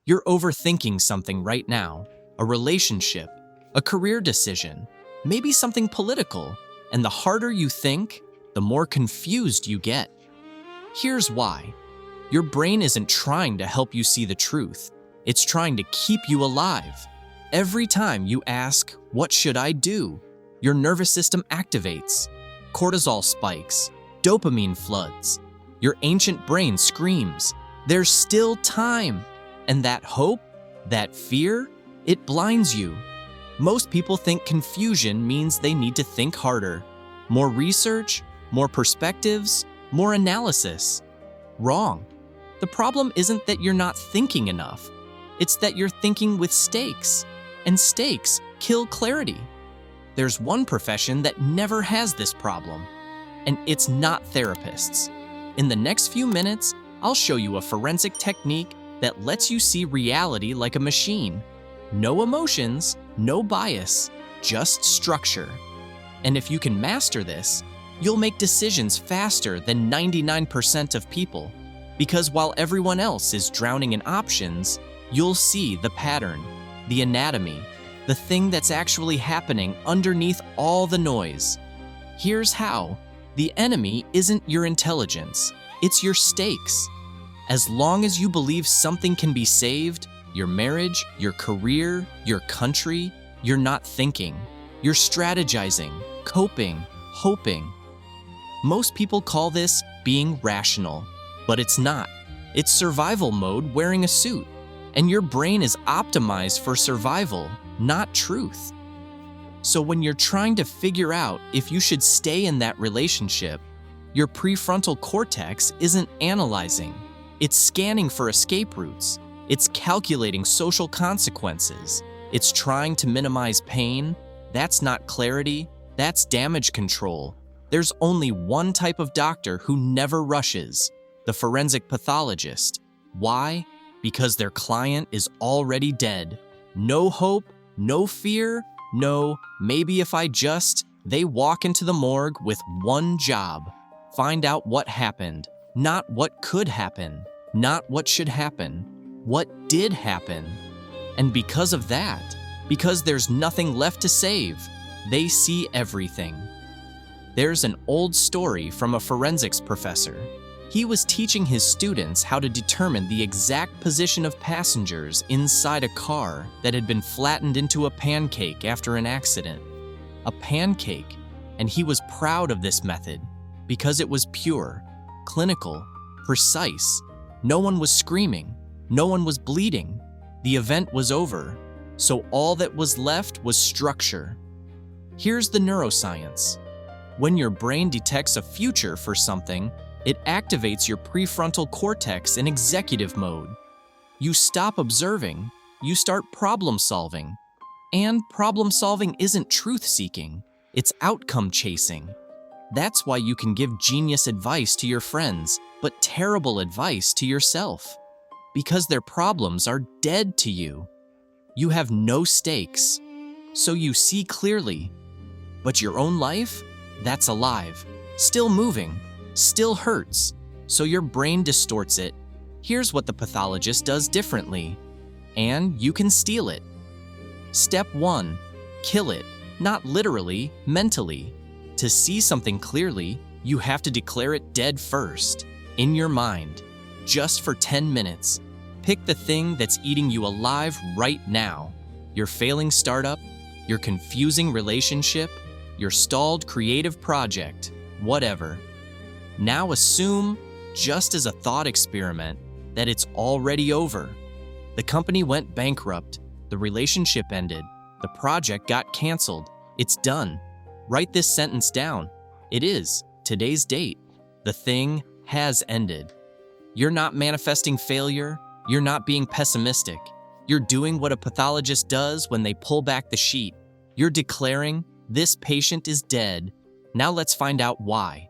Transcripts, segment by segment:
You're overthinking something right now, a relationship, a career decision, maybe something political, and the harder you think, the more confused you get. Here's why. Your brain isn't trying to help you see the truth. It's trying to keep you alive. Every time you ask, "What should I do?" your nervous system activates. Cortisol spikes, dopamine floods. Your ancient brain screams, "There's still time." And that hope, that fear, it blinds you. Most people think confusion means they need to think harder. More research, more perspectives, more analysis. Wrong. The problem isn't that you're not thinking enough. It's that you're thinking with stakes, and stakes kill clarity. There's one profession that never has this problem, and it's not therapists. In the next few minutes, I'll show you a forensic technique that lets you see reality like a machine. No emotions, no bias, just structure. And if you can master this, you'll make decisions faster than 99% of people. Because while everyone else is drowning in options, you'll see the pattern, the anatomy, the thing that's actually happening underneath all the noise. Here's how. The enemy isn't your intelligence, it's your stakes. As long as you believe something can be saved, your marriage, your career, your country, you're not thinking. You're strategizing, coping, hoping. Most people call this being rational, but it's not. It's survival mode wearing a suit, and your brain is optimized for survival, not truth. So when you're trying to figure out if you should stay in that relationship, your prefrontal cortex isn't analyzing. It's scanning for escape routes. It's calculating social consequences. It's trying to minimize pain. That's not clarity. That's damage control. There's only one type of doctor who never rushes, the forensic pathologist. Why? Because their client is already dead. No hope, no fear, no, maybe if I just, they walk into the morgue with one job. Find out what happened, not what could happen, not what should happen, what did happen. And because of that, because there's nothing left to save, they see everything. There's an old story from a forensics professor. He was teaching his students how to determine the exact position of passengers inside a car that had been flattened into a pancake after an accident. A pancake, and he was proud of this method because it was pure, clinical, precise. No one was screaming, no one was bleeding. The event was over, so all that was left was structure. Here's the neuroscience. When your brain detects a future for something, it activates your prefrontal cortex in executive mode. You stop observing, you start problem solving. And problem solving isn't truth seeking, it's outcome chasing. That's why you can give genius advice to your friends, but terrible advice to yourself. Because their problems are dead to you. You have no stakes, so you see clearly. But your own life? That's alive, still moving, still hurts, so your brain distorts it. Here's what the pathologist does differently, and you can steal it. Step 1, kill it, not literally, mentally. To see something clearly, you have to declare it dead first, in your mind, just for 10 minutes. Pick the thing that's eating you alive right now. Your failing startup, your confusing relationship, your stalled creative project, whatever. Now assume, just as a thought experiment, that it's already over. The company went bankrupt, the relationship ended, the project got canceled. It's done. Write this sentence down. It is, today's date. The thing has ended. You're not manifesting failure. You're not being pessimistic. You're doing what a pathologist does when they pull back the sheet. You're declaring, this patient is dead. Now let's find out why.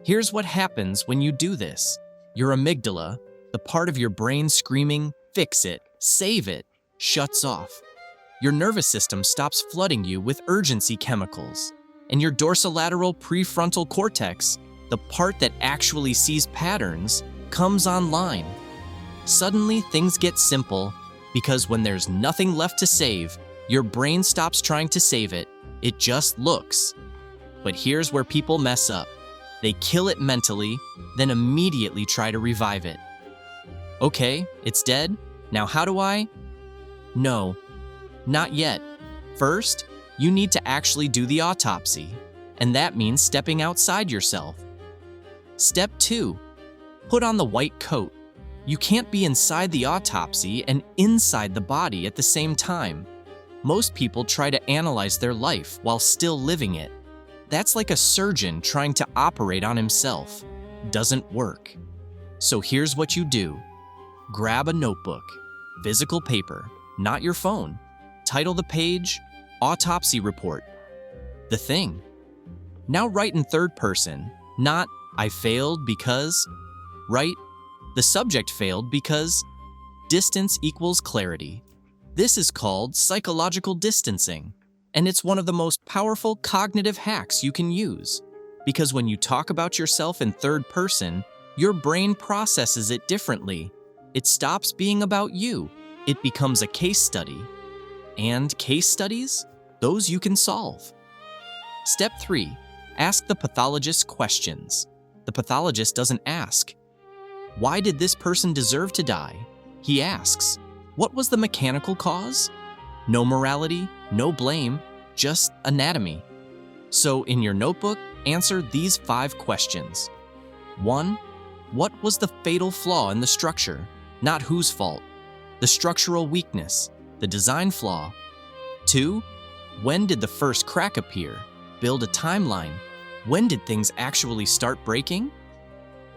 Here's what happens when you do this. Your amygdala, the part of your brain screaming, fix it, save it, shuts off. Your nervous system stops flooding you with urgency chemicals. And your dorsolateral prefrontal cortex, the part that actually sees patterns, comes online. Suddenly, things get simple because when there's nothing left to save, your brain stops trying to save it. It just looks. But here's where people mess up. They kill it mentally, then immediately try to revive it. Okay, it's dead. Now how do I? No, not yet. First, you need to actually do the autopsy, and that means stepping outside yourself. Step 2, put on the white coat. You can't be inside the autopsy and inside the body at the same time. Most people try to analyze their life while still living it. That's like a surgeon trying to operate on himself. Doesn't work. So here's what you do. Grab a notebook, physical paper, not your phone. Title the page, Autopsy Report. The thing. Now write in third person, not I failed because. Write, the subject failed because. Distance equals clarity. This is called psychological distancing, and it's one of the most powerful cognitive hacks you can use. Because when you talk about yourself in third person, your brain processes it differently. It stops being about you. It becomes a case study. And case studies? Those you can solve. Step 3, ask the pathologist questions. The pathologist doesn't ask, why did this person deserve to die? He asks, what was the mechanical cause? No morality, no blame, just anatomy. So in your notebook, answer these 5 questions. 1, what was the fatal flaw in the structure? Not whose fault. The structural weakness, the design flaw. 2, when did the first crack appear? Build a timeline. When did things actually start breaking?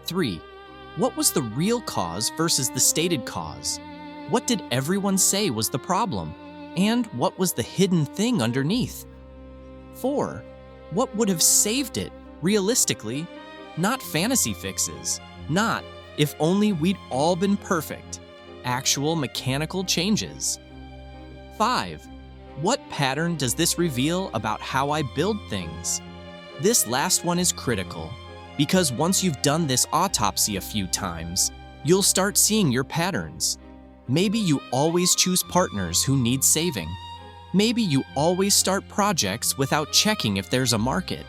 3, what was the real cause versus the stated cause? What did everyone say was the problem? And what was the hidden thing underneath? 4, what would have saved it, realistically? Not fantasy fixes. Not, if only we'd all been perfect. Actual mechanical changes. 5, what pattern does this reveal about how I build things? This last one is critical, because once you've done this autopsy a few times, you'll start seeing your patterns. Maybe you always choose partners who need saving. Maybe you always start projects without checking if there's a market.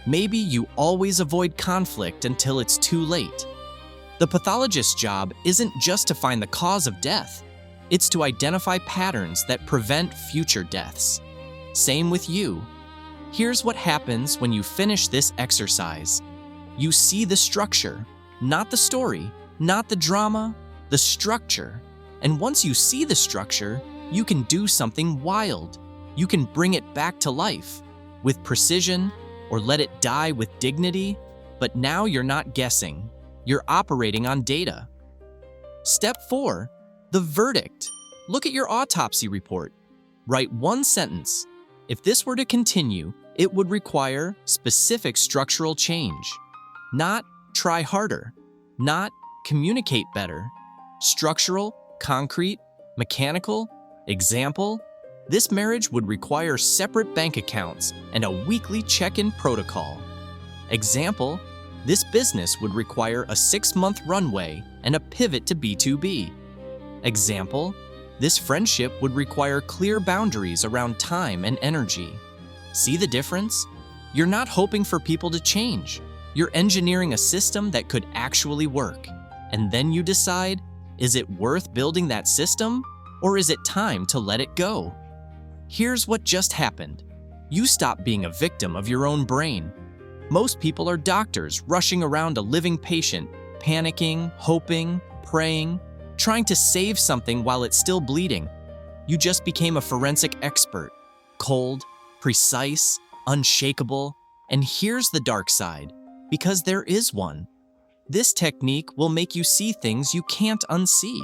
Maybe you always avoid conflict until it's too late. The pathologist's job isn't just to find the cause of death. It's to identify patterns that prevent future deaths. Same with you. Here's what happens when you finish this exercise. You see the structure, not the story, not the drama, the structure. And once you see the structure, you can do something wild. You can bring it back to life with precision or let it die with dignity. But now you're not guessing. You're operating on data. Step 4, the verdict. Look at your autopsy report. Write one sentence. If this were to continue, it would require specific structural change. Not try harder. Not communicate better. Structural, concrete, mechanical. Example, this marriage would require separate bank accounts and a weekly check-in protocol. Example, this business would require a 6-month runway and a pivot to B2B. Example, this friendship would require clear boundaries around time and energy. See the difference? You're not hoping for people to change. You're engineering a system that could actually work. And then you decide, is it worth building that system, or is it time to let it go? Here's what just happened. You stop being a victim of your own brain. Most people are doctors rushing around a living patient, panicking, hoping, praying, trying to save something while it's still bleeding. You just became a forensic expert, cold, precise, unshakable, and here's the dark side, because there is one. This technique will make you see things you can't unsee.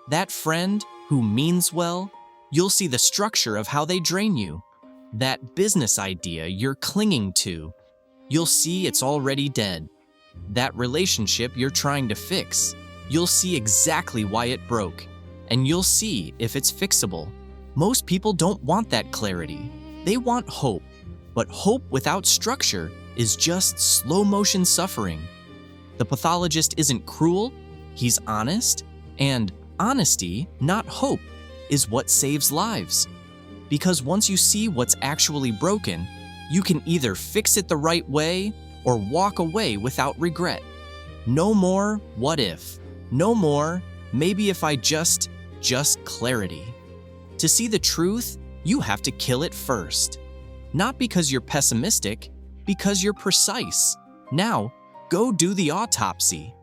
That friend who means well, you'll see the structure of how they drain you. That business idea you're clinging to, you'll see it's already dead. That relationship you're trying to fix, you'll see exactly why it broke, and you'll see if it's fixable. Most people don't want that clarity. They want hope, but hope without structure is just slow-motion suffering. The pathologist isn't cruel, he's honest, And honesty, not hope, is what saves lives. Because once you see what's actually broken, you can either fix it the right way or walk away without regret. No more what if. No more maybe if I just clarity. To see the truth, you have to kill it first. Not because you're pessimistic, because you're precise. Now, go do the autopsy.